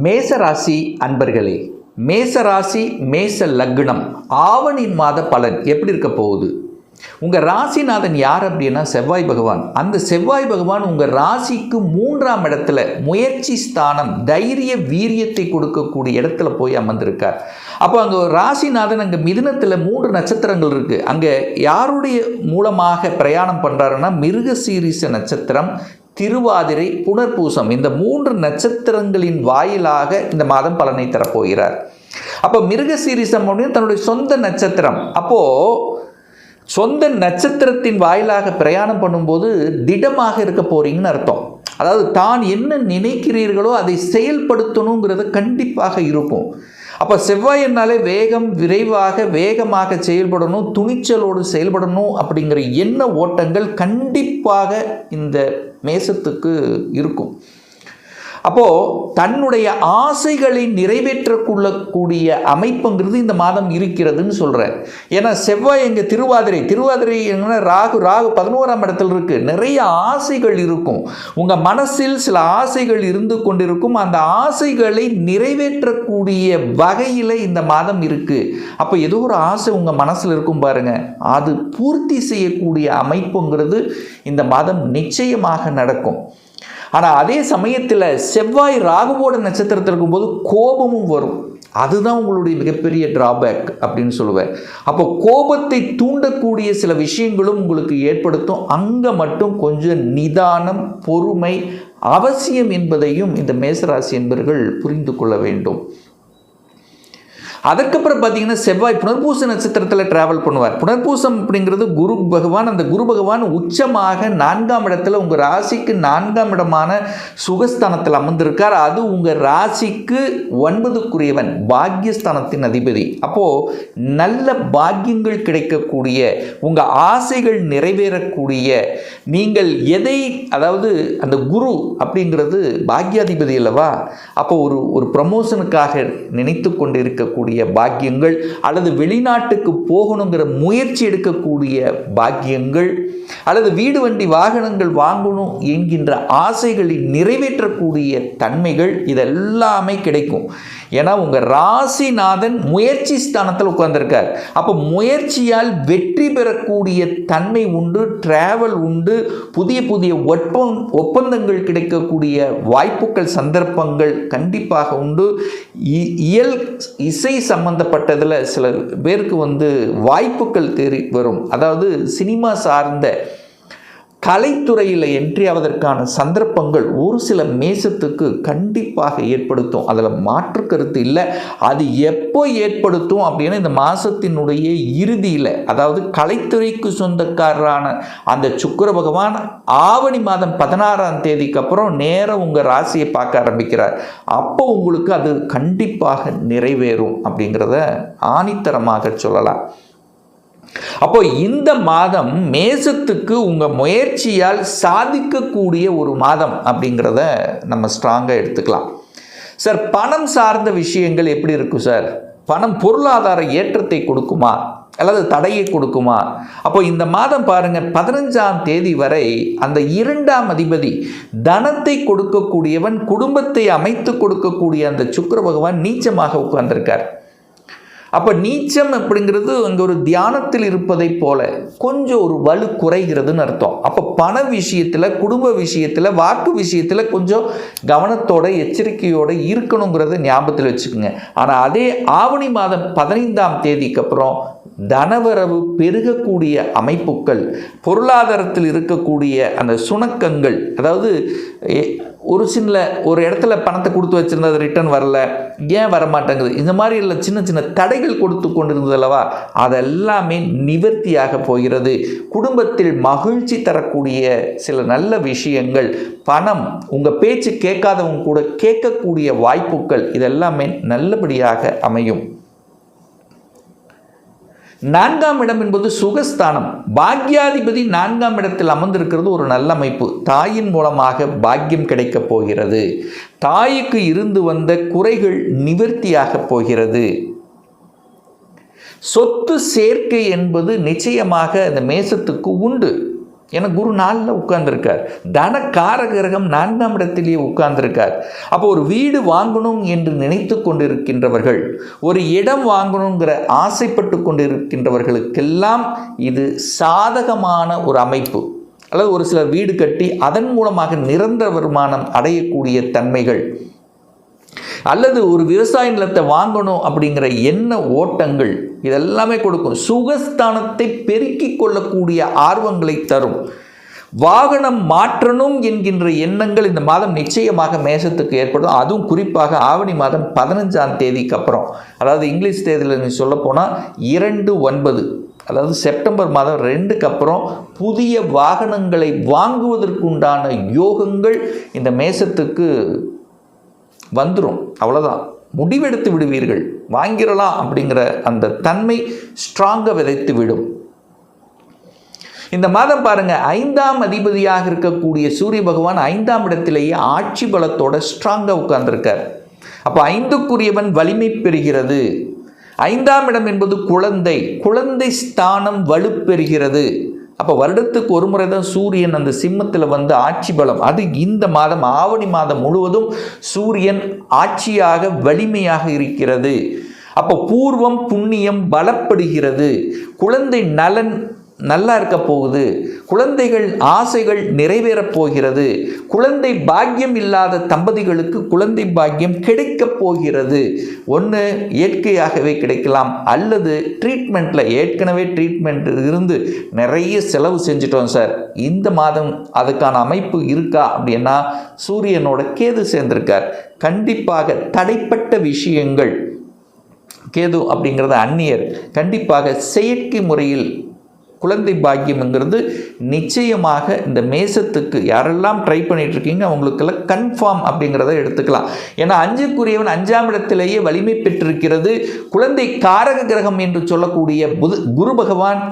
மேசராசி அன்பர்களே, மேசராசி மேச லக்னம் ஆவணி மாத பலன் எப்படி இருக்க போகுது? உங்கள் ராசிநாதன் யார் அப்படின்னா செவ்வாய் பகவான். அந்த செவ்வாய் பகவான் உங்கள் ராசிக்கு 3ஆம் இடத்துல முயற்சி ஸ்தானம், தைரிய வீரியத்தை கொடுக்கக்கூடிய இடத்துல போய் அமர்ந்திருக்கார். அப்போ அங்கே ராசிநாதன் அங்கே மிதுனத்தில் 3 நட்சத்திரங்கள் இருக்குது. அங்கே யாருடைய மூலமாக பிரயாணம் பண்ணுறாருன்னா மிருகசீரிஷ நட்சத்திரம், திருவாதிரை, புனர்பூசம், இந்த 3 நட்சத்திரங்களின் வாயிலாக இந்த மாதம் பலனை தரப்போகிறார். அப்போ மிருகசீரிஷம் அப்படின்னு தன்னுடைய சொந்த நட்சத்திரம். அப்போது சொந்த நட்சத்திரத்தின் வாயிலாக பிரயாணம் பண்ணும்போது திடமாக இருக்க போறீங்கன்னு அர்த்தம். அதாவது தான் என்ன நினைக்கிறீர்களோ அதை செயல்படுத்தணுங்கிறது கண்டிப்பாக இருக்கும். அப்போ செவ்வாய் என்னாலே வேகம், விரைவாக வேகமாக செயல்படணும், துணிச்சலோடு செயல்படணும் அப்படிங்கிற எண்ண ஓட்டங்கள் கண்டிப்பாக இந்த மேசத்துக்கு இருக்கும். அப்போது தன்னுடைய ஆசைகளை நிறைவேற்றக்கூடிய அமைப்புங்கிறது இந்த மாதம் இருக்கிறதுன்னு சொல்கிறேன். ஏன்னா செவ்வாய் எங்கள் திருவாதிரை என்ன ராகு 11ஆம் இடத்துல இருக்குது. நிறைய ஆசைகள் இருக்கும். உங்கள் மனசில் சில ஆசைகள் இருந்து கொண்டிருக்கும். அந்த ஆசைகளை நிறைவேற்றக்கூடிய வகையில் இந்த மாதம் இருக்குது. அப்போ ஏதோ ஒரு ஆசை உங்கள் மனசில் இருக்கும் பாருங்கள், அது பூர்த்தி செய்யக்கூடிய அமைப்புங்கிறது இந்த மாதம் நிச்சயமாக நடக்கும். ஆனால் அதே சமயத்தில் செவ்வாய் ராகுவோட நட்சத்திரத்தில் இருக்கும்போது கோபமும் வரும். அதுதான் உங்களுடைய மிகப்பெரிய டிராபேக் அப்படின்னு சொல்லுவேன். அப்போ கோபத்தை தூண்டக்கூடிய சில விஷயங்களும் உங்களுக்கு ஏற்படுத்தும். அங்கே மட்டும் கொஞ்சம் நிதானம், பொறுமை அவசியம் என்பதையும் இந்த மேசராசி என்பவர்கள் புரிந்து கொள்ள வேண்டும். அதற்கப்புறம் பார்த்தீங்கன்னா செவ்வாய் புனர்பூச நட்சத்திரத்தில் டிராவல் பண்ணுவார். புனர்பூசம் அப்படிங்கிறது குரு பகவான். அந்த குரு பகவான் உச்சமாக 4ஆம் இடத்துல உங்கள் ராசிக்கு 4ஆம் இடமான சுகஸ்தானத்தில் அமர்ந்திருக்கார். அது உங்கள் ராசிக்கு 9க்குரியவன், பாக்யஸ்தானத்தின் அதிபதி. அப்போது நல்ல பாக்கியங்கள் கிடைக்கக்கூடிய, உங்கள் ஆசைகள் நிறைவேறக்கூடிய, நீங்கள் எதை, அதாவது அந்த குரு அப்படிங்கிறது பாக்யாதிபதி அல்லவா? அப்போ ஒரு ப்ரமோஷனுக்காக நினைத்து கொண்டு இருக்கக்கூடிய பாக்கியங்கள், அல்லது வெளிநாட்டுக்கு போகணுங்கிற முயற்சி எடுக்கக்கூடிய பாக்கியங்கள், அல்லது வீடு வண்டி வாகனங்கள் வாங்கணும் என்கின்ற ஆசைகளை நிறைவேற்றக்கூடிய தன்மைகள், இதெல்லாமே கிடைக்கும். ஏன்னா உங்கள் ராசிநாதன் முயற்சி ஸ்தானத்தில் உட்கார்ந்திருக்கார். அப்போ முயற்சியால் வெற்றி பெறக்கூடிய தன்மை உண்டு, டிராவல் உண்டு, புதிய ஒப்பந்தங்கள் கிடைக்கக்கூடிய வாய்ப்புகள், சந்தர்ப்பங்கள் கண்டிப்பாக உண்டு. இசை சம்பந்தப்பட்டதில் சில பேருக்கு வாய்ப்புகள் தேடி வரும். அதாவது சினிமா சார்ந்த கலைத்துறையில் என்ட்ரி ஆவதற்கான சந்தர்ப்பங்கள் ஒரு சில மேசத்துக்கு கண்டிப்பாக ஏற்படுத்தும். அதில் மாற்று கருத்து இல்லை. அது எப்போ ஏற்படுத்தும் அப்படின்னா இந்த மாதத்தினுடைய இறுதியில், அதாவது கலைத்துறைக்கு சொந்தக்காரரான அந்த சுக்கிர பகவான் ஆவணி மாதம் 16ஆம் தேதிக்கு அப்புறம் நேராக உங்கள் ராசியை பார்க்க ஆரம்பிக்கிறார். அப்போ உங்களுக்கு அது கண்டிப்பாக நிறைவேறும் அப்படிங்கிறத ஆணித்தரமாக சொல்லலாம். அப்போ இந்த மாதம் மேசத்துக்கு உங்கள் முயற்சியால் சாதிக்கக்கூடிய ஒரு மாதம் அப்படிங்கிறத நம்ம ஸ்ட்ராங்காக எடுத்துக்கலாம். சார், பணம் சார்ந்த விஷயங்கள் எப்படி இருக்கும் சார்? பணம் பொருளாதார ஏற்றத்தை கொடுக்குமா அல்லது தடையை கொடுக்குமா? அப்போ இந்த மாதம் பாருங்கள், 15ஆம் தேதி வரை அந்த 2ஆம் அதிபதி தனத்தை கொடுக்கக்கூடியவன், குடும்பத்தை அமைத்து கொடுக்கக்கூடிய அந்த சுக்கிர பகவான் நீச்சமாக உட்கார்ந்திருக்கார். அப்போ நீச்சம் அப்படிங்கிறது அங்கே ஒரு தியானத்தில் இருப்பதை போல கொஞ்சம் ஒரு வலு குறைகிறதுன்னு அர்த்தம். அப்போ பண விஷயத்தில், குடும்ப விஷயத்தில், வாக்கு விஷயத்தில் கொஞ்சம் கவனத்தோட எச்சரிக்கையோடு இருக்கணுங்கிறத ஞாபகத்தில் வச்சுக்கோங்க. ஆனால் அதே ஆவணி மாதம் 15ஆம் தேதிக்கு அப்புறம் தனவரவு பெருகக்கூடிய அமைப்புகள், பொருளாதாரத்தில் இருக்கக்கூடிய அந்த சுணக்கங்கள், அதாவது ஒரு இடத்துல பணத்தை கொடுத்து வச்சுருந்தா அது ரிட்டர்ன் வரல, ஏன் வரமாட்டேங்குது, இந்த மாதிரி இல்லை சின்ன தடைகள் கொடுத்து கொண்டிருந்தது அல்லவா, அதெல்லாமே நிவர்த்தியாக போகிறது. குடும்பத்தில் மகிழ்ச்சி தரக்கூடிய சில நல்ல விஷயங்கள், பணம், உங்கள் பேச்சு கேட்காதவங்க கூட கேட்கக்கூடிய வாய்ப்புகள், இதெல்லாமே நல்லபடியாக அமையும். 4ஆம் இடம் என்பது சுகஸ்தானம். பாக்யாதிபதி 4ஆம் இடத்தில் அமர்ந்திருக்கிறது ஒரு நல்ல அமைப்பு. தாயின் மூலமாக பாக்கியம் கிடைக்கப் போகிறது. தாய்க்கு இருந்து வந்த குறைகள் நிவர்த்தியாக போகிறது. சொத்து சேர்க்கை என்பது நிச்சயமாக இந்த மேசத்துக்கு உண்டு. ஏன்னா குரு 4ல் உட்கார்ந்துருக்கார். தன காரகிரகம் 4ஆம் இடத்திலேயே உட்கார்ந்துருக்கார். அப்போ ஒரு வீடு வாங்கணும் என்று நினைத்து கொண்டிருக்கின்றவர்கள், ஒரு இடம் வாங்கணுங்கிற ஆசைப்பட்டு கொண்டிருக்கின்றவர்களுக்கெல்லாம் இது சாதகமான ஒரு அமைப்பு. அல்லது ஒரு சிலர் வீடு கட்டி அதன் மூலமாக நிரந்தர வருமானம் அடையக்கூடிய தன்மைகள், அல்லது ஒரு விவசாய நிலத்தை வாங்கணும் அப்படிங்கிற எண்ண ஓட்டங்கள் இதெல்லாமே கொடுக்கும். சுகஸ்தானத்தை பெருக்கிக் கொள்ளக்கூடிய ஆர்வங்களை தரும். வாகனம் மாற்றணும் என்கின்ற எண்ணங்கள் இந்த மாதம் நிச்சயமாக மேஷத்துக்கு ஏற்படும். அதுவும் குறிப்பாக ஆவணி மாதம் 15ஆம் தேதிக்கு அப்புறம், அதாவது இங்கிலீஷ் தேதியில் சொல்லப்போனால் 2/9, அதாவது செப்டம்பர் மாதம் 2க்கு அப்புறம் புதிய வாகனங்களை வாங்குவதற்குண்டான யோகங்கள் இந்த மேஷத்துக்கு வந்துடும். அவ்வளோதான், முடிவெடுத்து விடுவீர்கள். வாங்கிடலாம் அப்படிங்கிற அந்த தன்மை ஸ்ட்ராங்காக விதைத்து விடும். இந்த மாதம் பாருங்க, 5ஆம் அதிபதியாக இருக்கக்கூடிய சூரிய பகவான் 5ஆம் இடத்திலேயே ஆட்சி பலத்தோட ஸ்ட்ராங்காக உட்கார்ந்துருக்கார். அப்போ 5க்குரியவன் வலிமை பெறுகிறது. 5ஆம் இடம் என்பது குழந்தை ஸ்தானம் வலுப்பெறுகிறது. அப்போ வருடத்துக்கு ஒரு முறை தான் சூரியன் அந்த சிம்மத்தில் வந்து ஆட்சி பலம். அது இந்த மாதம் ஆவணி மாதம் முழுவதும் சூரியன் ஆட்சியாக வலிமையாக இருக்கிறது. அப்போ பூர்வம் புண்ணியம் பலப்படுகிறது. குழந்தை நலன் நல்லா இருக்க போகுது. குழந்தைகள் ஆசைகள் நிறைவேறப் போகிறது. குழந்தை பாக்கியம் இல்லாத தம்பதிகளுக்கு குழந்தை பாக்கியம் கிடைக்கப் போகிறது. ஒன்று இயற்கையாகவே கிடைக்கலாம், அல்லது ட்ரீட்மெண்ட்டில் ஏற்கனவே ட்ரீட்மெண்ட் இருந்து நிறைய செலவு செஞ்சிட்டோம் சார், இந்த மாதம் அதுக்கான அமைப்பு இருக்கா அப்படின்னா சூரியனோட கேது சேர்ந்திருக்கார். கண்டிப்பாக தடைப்பட்ட விஷயங்கள், கேது அப்படிங்கிறது அந்நியர், கண்டிப்பாக செயற்கை முறையில் குழந்தை பாக்கியம்ங்கிறது நிச்சயமாக இந்த மேசத்துக்கு யாரெல்லாம் ட்ரை பண்ணிட்டு இருக்கீங்க அவங்களுக்கெல்லாம் கன்ஃபார்ம் அப்படிங்கிறத எடுத்துக்கலாம். ஏன்னா 5க்குரியவன் 5ஆம் இடத்திலேயே வலிமை பெற்றிருக்கிறது. குழந்தை காரக கிரகம் என்று சொல்லக்கூடிய குரு பகவான்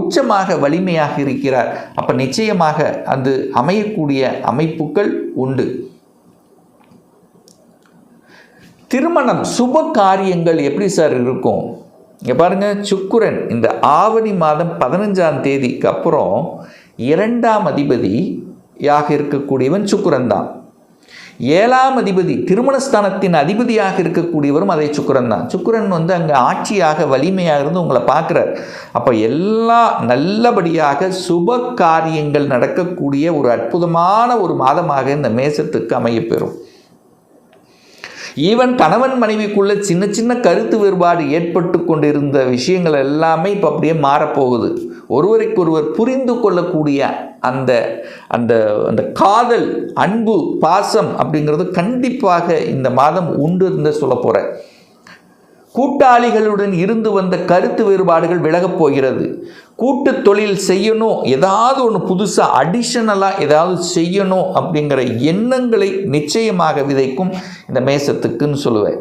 உச்சமாக வலிமையாக இருக்கிறார். அப்போ நிச்சயமாக அது அமையக்கூடிய அமைப்புகள் உண்டு. திருமணம் சுப காரியங்கள் எப்படி சார் இருக்கும்? இங்கே பாருங்கள், சுக்கிரன் இந்த ஆவணி மாதம் 15ஆம் தேதிக்கு அப்புறம் 2ஆம் அதிபதியாக இருக்கக்கூடியவன் சுக்கிரன் தான். 7ஆம் அதிபதி திருமணஸ்தானத்தின் அதிபதியாக இருக்கக்கூடியவரும் அதே சுக்கிரன் தான். சுக்கிரன் வந்து அங்கே ஆட்சியாக வலிமையாக இருந்து உங்களை பார்க்குறார். அப்போ எல்லா நல்லபடியாக சுப காரியங்கள் நடக்கக்கூடிய ஒரு அற்புதமான ஒரு மாதமாக இந்த மேசத்துக்கு அமையப்பெறும். ஈவன் கணவன் மனைவிக்குள்ள சின்ன சின்ன கருத்து வேறுபாடு ஏற்பட்டு கொண்டிருந்த விஷயங்கள் எல்லாமே இப்போ அப்படியே மாறப்போகுது. ஒருவருக்கொருவர் புரிந்து கொள்ளக்கூடிய அந்த அந்த அந்த காதல், அன்பு, பாசம் அப்படிங்கிறது கண்டிப்பாக இந்த மாதம் உண்டு என்று சொல்ல போகிறேன். கூட்டாளிகளுடன் இருந்து வந்த கருத்து வேறுபாடுகள் விலகப் போகிறது. கூட்டு தொழில் செய்யணும், ஏதாவது ஒன்று புதுசாக அடிஷனலாக ஏதாவது செய்யணும் அப்படிங்கிற எண்ணங்களை நிச்சயமாக விதைக்கும் இந்த மேசத்துக்குன்னு சொல்லுவேன்.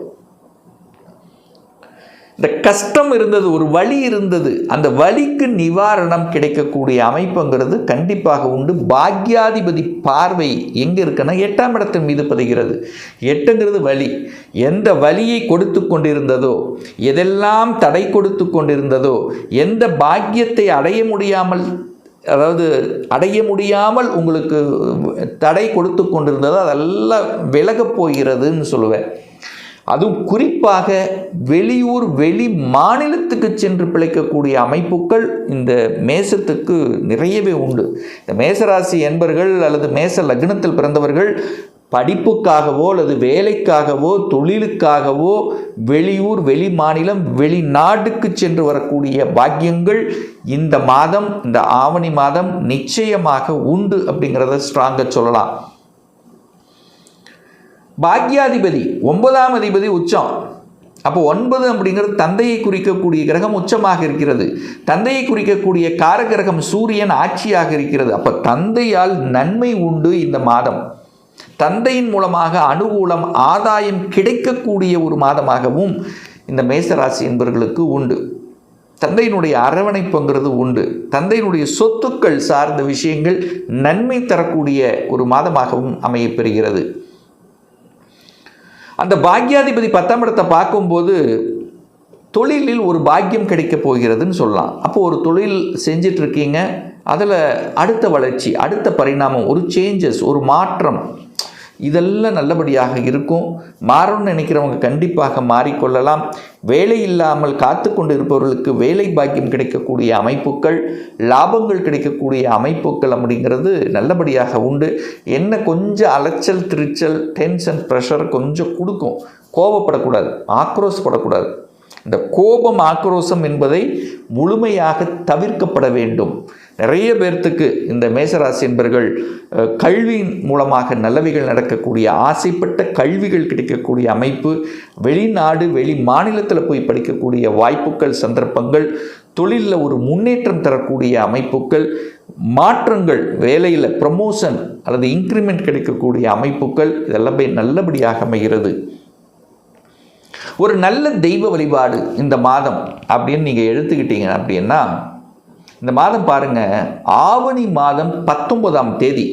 இந்த கஷ்டம் இருந்தது, ஒரு வலி இருந்தது, அந்த வலிக்கு நிவாரணம் கிடைக்கக்கூடிய அமைப்புங்கிறது கண்டிப்பாக உண்டு. பாக்யாதிபதி பார்வை எங்கே இருக்குன்னா 8ஆம் இடத்தின் மீது பதிகிறது. 8ங்கிறது வலி. எந்த வலியை கொடுத்து கொண்டிருந்ததோ, எதெல்லாம் தடை கொடுத்து கொண்டிருந்ததோ, எந்த பாக்கியத்தை அடைய முடியாமல் உங்களுக்கு தடை கொடுத்து கொண்டிருந்ததோ அதெல்லாம் விலகப் போகிறதுன்னு சொல்லுவேன். அதுவும் குறிப்பாக வெளியூர் வெளி மாநிலத்துக்கு சென்று பிழைக்கக்கூடிய அமைப்புகள் இந்த மேசத்துக்கு நிறையவே உண்டு. இந்த மேசராசி என்பர்கள் அல்லது மேச லக்னத்தில் பிறந்தவர்கள் படிப்புக்காகவோ அல்லது வேலைக்காகவோ தொழிலுக்காகவோ வெளியூர் வெளி மாநிலம் வெளிநாட்டுக்கு சென்று வரக்கூடிய பாக்கியங்கள் இந்த மாதம், இந்த ஆவணி மாதம் நிச்சயமாக உண்டு அப்படிங்கிறத ஸ்ட்ராங்காக சொல்லலாம். பாக்யாதிபதி 9ஆம் அதிபதி உச்சம். அப்போ 9 அப்படிங்கிறது தந்தையை குறிக்கக்கூடிய கிரகம் உச்சமாக இருக்கிறது. தந்தையை குறிக்கக்கூடிய காரகிரகம் சூரியன் ஆட்சியாக இருக்கிறது. அப்போ தந்தையால் நன்மை உண்டு இந்த மாதம். தந்தையின் மூலமாக அனுகூலம், ஆதாயம் கிடைக்கக்கூடிய ஒரு மாதமாகவும் இந்த மேசராசி என்பவர்களுக்கு உண்டு. தந்தையினுடைய அரவணைப்புங்கிறது உண்டு. தந்தையினுடைய சொத்துக்கள் சார்ந்த விஷயங்கள் நன்மை தரக்கூடிய ஒரு மாதமாகவும் அமையப்பெறுகிறது. அந்த பாக்யாதிபதி 10ஆம் இடத்தை பார்க்கும்போது தொழிலில் ஒரு பாக்கியம் கிடைக்க போகிறதுன்னு சொல்லலாம். அப்போ ஒரு தொழில் செஞ்சிட்ருக்கீங்க, அதில் அடுத்த வளர்ச்சி, அடுத்த பரிணாமம், ஒரு சேஞ்சஸ், ஒரு மாற்றம், இதெல்லாம் நல்லபடியாக இருக்கும். மாறணும்னு நினைக்கிறவங்க கண்டிப்பாக மாறிக்கொள்ளலாம். வேலை இல்லாமல் காத்து கொண்டு இருப்பவர்களுக்கு வேலை பாக்கியம் கிடைக்கக்கூடிய அமைப்புகள், லாபங்கள் கிடைக்கக்கூடிய அமைப்புகள் அப்படிங்கிறது நல்லபடியாக உண்டு. என்ன கொஞ்சம் அலைச்சல், திருச்சல், டென்ஷன், ப்ரெஷர் கொஞ்சம் கொடுக்கும். கோபப்படக்கூடாது, ஆக்ரோஷப்படக்கூடாது. இந்த கோபம், ஆக்ரோஷம் என்பதை முழுமையாக தவிர்க்கப்பட வேண்டும். நிறைய பேர்த்துக்கு இந்த மேசராசி என்பர்கள் கல்வியின் மூலமாக நல்லவைகள் நடக்கக்கூடிய, ஆசைப்பட்ட கல்விகள் கிடைக்கக்கூடிய அமைப்பு, வெளிநாடு வெளி மாநிலத்தில் போய் படிக்கக்கூடிய வாய்ப்புகள், சந்தர்ப்பங்கள், தொழிலில் ஒரு முன்னேற்றம் தரக்கூடிய அமைப்புகள், மாற்றங்கள், வேலையில் ப்ரமோஷன் அல்லது இன்க்ரிமெண்ட் கிடைக்கக்கூடிய அமைப்புகள், இதெல்லாமே நல்லபடியாக அமைகிறது. ஒரு நல்ல தெய்வ வழிபாடு இந்த மாதம் அப்படின்னு நீங்கள் எடுத்துக்கிட்டீங்க அப்படின்னா, இந்த மாதம் பாருங்கள், ஆவணி மாதம் 19ஆம் தேதி,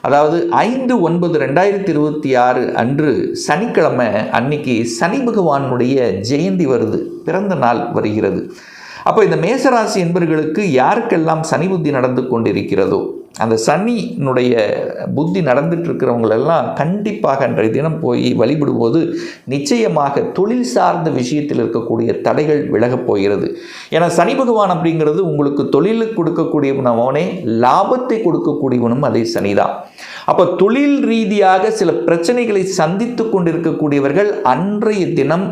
அதாவது 5/9/2026 அன்று சனிக்கிழமை அன்னைக்கு சனி பகவானுடைய ஜெயந்தி வருது, பிறந்த நாள் வருகிறது. அப்போ இந்த மேசராசி என்பவர்களுக்கு யாருக்கெல்லாம் சனி புத்தி நடந்து கொண்டிருக்கிறதோ, அந்த சனியினுடைய புத்தி நடந்துட்டு இருக்கிறவங்களெல்லாம் கண்டிப்பாக அன்றைய தினம் போய் வழிபடும்போது நிச்சயமாக தொழில் சார்ந்த விஷயத்தில் இருக்கக்கூடிய தடைகள் விலகப் போகிறது. ஏன்னா சனி பகவான் அப்படிங்கிறது உங்களுக்கு தொழிலுக்கு கொடுக்கக்கூடியவனே, லாபத்தை கொடுக்கக்கூடியவனும் அதே சனிதான். அப்போ தொழில் ரீதியாக சில பிரச்சனைகளை சந்தித்து கொண்டிருக்கக்கூடியவர்கள் அன்றைய தினம்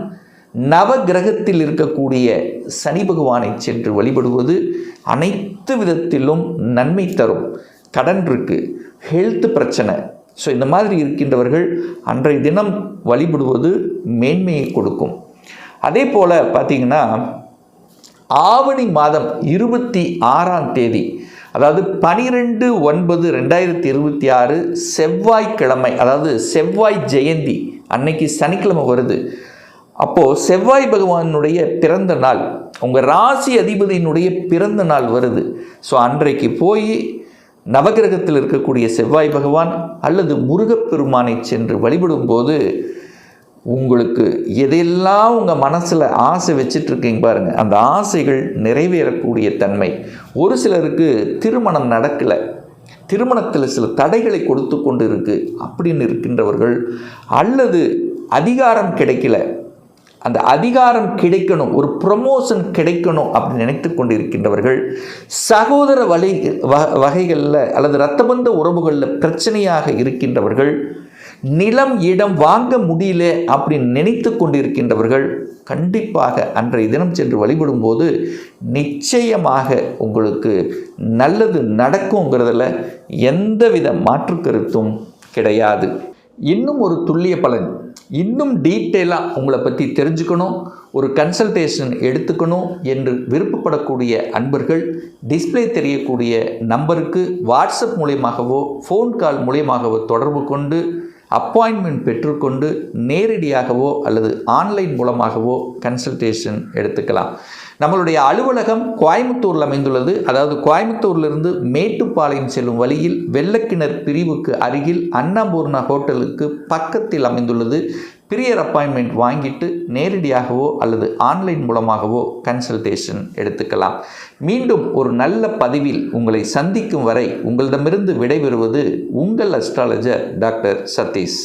நவ கிரகத்தில் இருக்கக்கூடிய சனி பகவானை சென்று வழிபடுவது அனைத்து விதத்திலும் நன்மை தரும். கடன் இருக்குது, ஹெல்த் பிரச்சனை, ஸோ இந்த மாதிரி இருக்கின்றவர்கள் அன்றைய தினம் வழிபடுவது மேன்மையை கொடுக்கும். அதே போல் பார்த்திங்கன்னா ஆவணி மாதம் 26ஆம் தேதி, அதாவது 12/9/2026 செவ்வாய்க்கிழமை, அதாவது செவ்வாய் ஜெயந்தி அன்னைக்கு சனிக்கிழமை வருது. அப்போது செவ்வாய் பகவானுடைய பிறந்த நாள், உங்கள் ராசி அதிபதியினுடைய பிறந்த நாள் வருது. ஸோ அன்றைக்கு போய் நவகிரகத்தில் இருக்கக்கூடிய செவ்வாய் பகவான் அல்லது முருகப்பெருமானை சென்று வழிபடும்போது உங்களுக்கு எதெல்லாம் உங்கள் மனசில் ஆசை வச்சிட்ருக்கீங்க பாருங்கள், அந்த ஆசைகள் நிறைவேறக்கூடிய தன்மை. ஒரு சிலருக்கு திருமணம் நடக்கலை, திருமணத்தில் சில தடைகளை கொடுத்து கொண்டு இருக்குது அப்படின்னு இருக்கின்றவர்கள், அல்லது அதிகாரம் கிடைக்கல, அந்த அதிகாரம் கிடைக்கணும், ஒரு ப்ரமோஷன் கிடைக்கணும் அப்படின்னு நினைத்து கொண்டு இருக்கின்றவர்கள், சகோதர வகைகளில் அல்லது இரத்தபந்த உறவுகளில் பிரச்சனையாக இருக்கின்றவர்கள், நிலம் இடம் வாங்க முடியல அப்படின்னு நினைத்து கொண்டிருக்கின்றவர்கள் கண்டிப்பாக அன்றைய தினம் சென்று வழிபடும்போது நிச்சயமாக உங்களுக்கு நல்லது நடக்குங்கிறதுல எந்தவித மாற்று கருத்தும் கிடையாது. இன்னும் ஒரு துல்லிய பலன், இன்னும் டீட்டெயிலாக உங்களை பற்றி தெரிஞ்சுக்கணும், ஒரு கன்சல்டேஷன் எடுத்துக்கணும் என்று விருப்பப்படக்கூடிய அன்பர்கள் டிஸ்பிளே தெரியக்கூடிய நம்பருக்கு வாட்ஸ்அப் மூலியமாகவோ ஃபோன் கால் மூலியமாகவோ தொடர்பு கொண்டு அப்பாயின்மெண்ட் பெற்றுக்கொண்டு நேரடியாகவோ அல்லது ஆன்லைன் மூலமாகவோ கன்சல்டேஷன் எடுத்துக்கலாம். நம்மளுடைய அலுவலகம் கோயம்புத்தூரில் அமைந்துள்ளது. அதாவது கோயம்புத்தூர்லேருந்து மேட்டுப்பாளையம் செல்லும் வழியில் வெள்ளக்கிணர் பிரிவுக்கு அருகில் அன்னபூர்ணா ஹோட்டலுக்கு பக்கத்தில் அமைந்துள்ளது. பிரியர் அப்பாயின்மெண்ட் வாங்கிட்டு நேரடியாகவோ அல்லது ஆன்லைன் மூலமாகவோ கன்சல்டேஷன் எடுத்துக்கலாம். மீண்டும் ஒரு நல்ல பதிவில் உங்களை சந்திக்கும் வரை உங்களிடமிருந்து விடைபெறுவது உங்கள் அஸ்ட்ராலஜர் டாக்டர் சதீஷ்.